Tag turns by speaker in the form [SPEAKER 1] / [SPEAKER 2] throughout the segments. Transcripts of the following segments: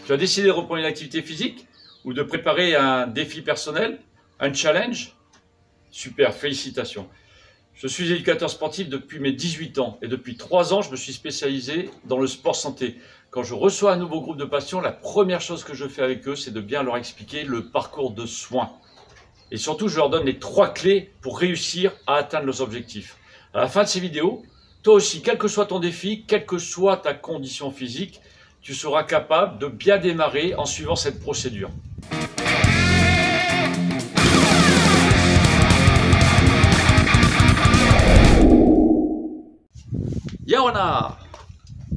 [SPEAKER 1] Tu as décidé de reprendre une activité physique ou de préparer un défi personnel, un challenge? Super, félicitations. Je suis éducateur sportif depuis mes 18 ans et depuis 3 ans, je me suis spécialisé dans le sport santé. Quand je reçois un nouveau groupe de patients, la première chose que je fais avec eux, c'est de bien leur expliquer le parcours de soins. Et surtout, je leur donne les 3 clés pour réussir à atteindre leurs objectifs. À la fin de ces vidéos, toi aussi, quel que soit ton défi, quelle que soit ta condition physique, tu seras capable de bien démarrer en suivant cette procédure. Yawana!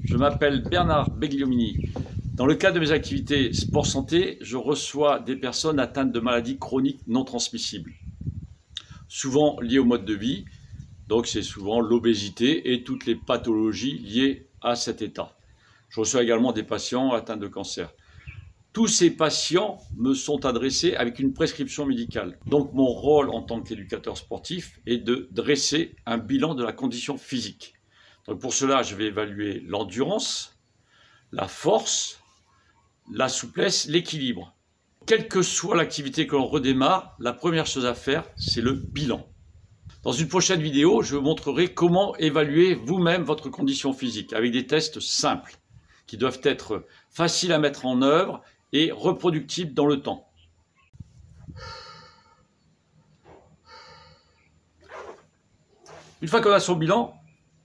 [SPEAKER 1] Je m'appelle Bernard Begliomini. Dans le cadre de mes activités sport santé, je reçois des personnes atteintes de maladies chroniques non transmissibles, souvent liées au mode de vie, donc c'est souvent l'obésité et toutes les pathologies liées à cet état. Je reçois également des patients atteints de cancer. Tous ces patients me sont adressés avec une prescription médicale. Donc mon rôle en tant qu'éducateur sportif est de dresser un bilan de la condition physique. Donc pour cela, je vais évaluer l'endurance, la force, la souplesse, l'équilibre. Quelle que soit l'activité que l'on redémarre, la première chose à faire, c'est le bilan. Dans une prochaine vidéo, je vous montrerai comment évaluer vous-même votre condition physique avec des tests simples qui doivent être faciles à mettre en œuvre et reproductibles dans le temps. Une fois qu'on a son bilan,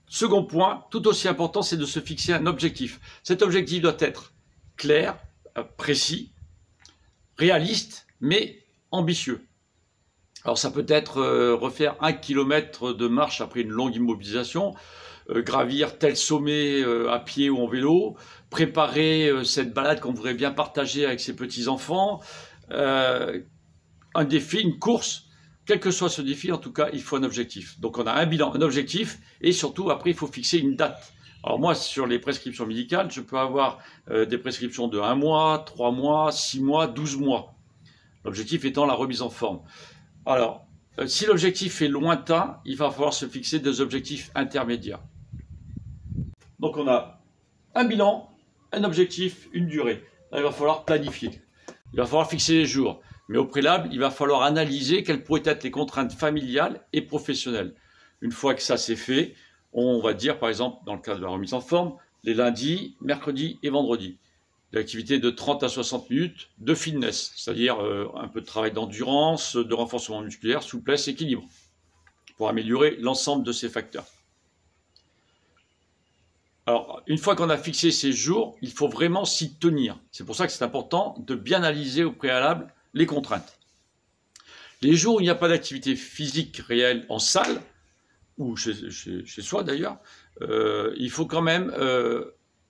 [SPEAKER 1] second point, tout aussi important, c'est de se fixer un objectif. Cet objectif doit être clair, précis, réaliste, mais ambitieux. Alors ça peut être refaire 1 km de marche après une longue immobilisation, gravir tel sommet à pied ou en vélo, préparer cette balade qu'on voudrait bien partager avec ses petits-enfants, un défi, une course. Quel que soit ce défi, en tout cas, il faut un objectif. Donc on a un bilan, un objectif, et surtout, après, il faut fixer une date. Alors moi, sur les prescriptions médicales, je peux avoir des prescriptions de 1 mois, 3 mois, 6 mois, 12 mois. L'objectif étant la remise en forme. Alors, si l'objectif est lointain, il va falloir se fixer des objectifs intermédiaires. Donc on a un bilan, un objectif, une durée. Là, il va falloir planifier. Il va falloir fixer les jours. Mais au préalable, il va falloir analyser quelles pourraient être les contraintes familiales et professionnelles. Une fois que ça c'est fait, on va dire par exemple, dans le cadre de la remise en forme, les lundis, mercredis et vendredis. L'activité de 30 à 60 minutes de fitness, c'est-à-dire un peu de travail d'endurance, de renforcement musculaire, souplesse, équilibre, pour améliorer l'ensemble de ces facteurs. Alors, une fois qu'on a fixé ces jours, il faut vraiment s'y tenir. C'est pour ça que c'est important de bien analyser au préalable les contraintes. Les jours où il n'y a pas d'activité physique réelle en salle, ou chez soi d'ailleurs, il faut quand même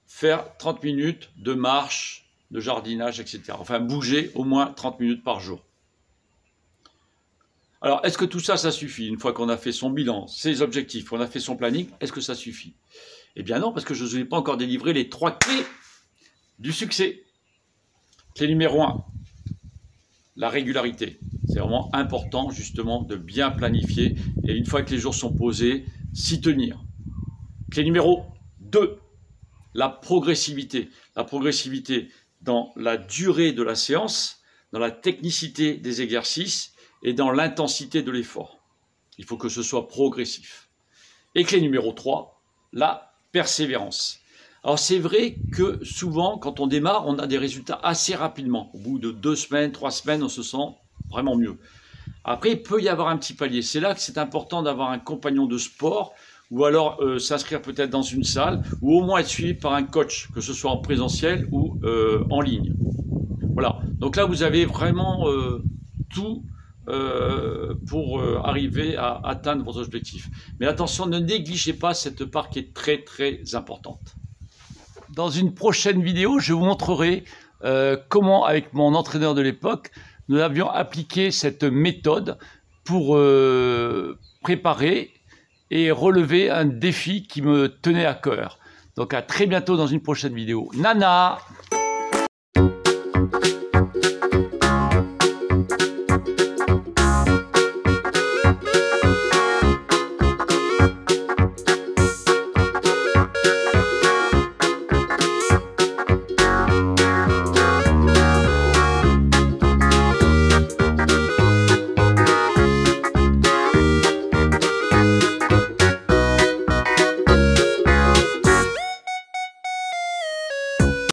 [SPEAKER 1] faire 30 minutes de marche, de jardinage, etc. Enfin, bouger au moins 30 minutes par jour. Alors, est-ce que tout ça, ça suffit? Une fois qu'on a fait son bilan, ses objectifs, qu'on a fait son planning, est-ce que ça suffit? Eh bien non, parce que je ne vous ai pas encore délivré les 3 clés du succès. Clé numéro 1, la régularité. C'est vraiment important justement de bien planifier et une fois que les jours sont posés, s'y tenir. Clé numéro 2, la progressivité. La progressivité dans la durée de la séance, dans la technicité des exercices et dans l'intensité de l'effort. Il faut que ce soit progressif. Et clé numéro 3, la persévérance. Alors c'est vrai que souvent, quand on démarre, on a des résultats assez rapidement. Au bout de 2 semaines, 3 semaines, on se sent vraiment mieux. Après, il peut y avoir un petit palier. C'est là que c'est important d'avoir un compagnon de sport ou alors s'inscrire peut-être dans une salle ou au moins être suivi par un coach, que ce soit en présentiel ou en ligne. Voilà. Donc là, vous avez vraiment tout pour arriver à atteindre votre objectif. Mais attention, ne négligez pas cette part qui est très très importante. Dans une prochaine vidéo, je vous montrerai comment, avec mon entraîneur de l'époque, nous avions appliqué cette méthode pour préparer et relever un défi qui me tenait à cœur. Donc à très bientôt dans une prochaine vidéo. Nana!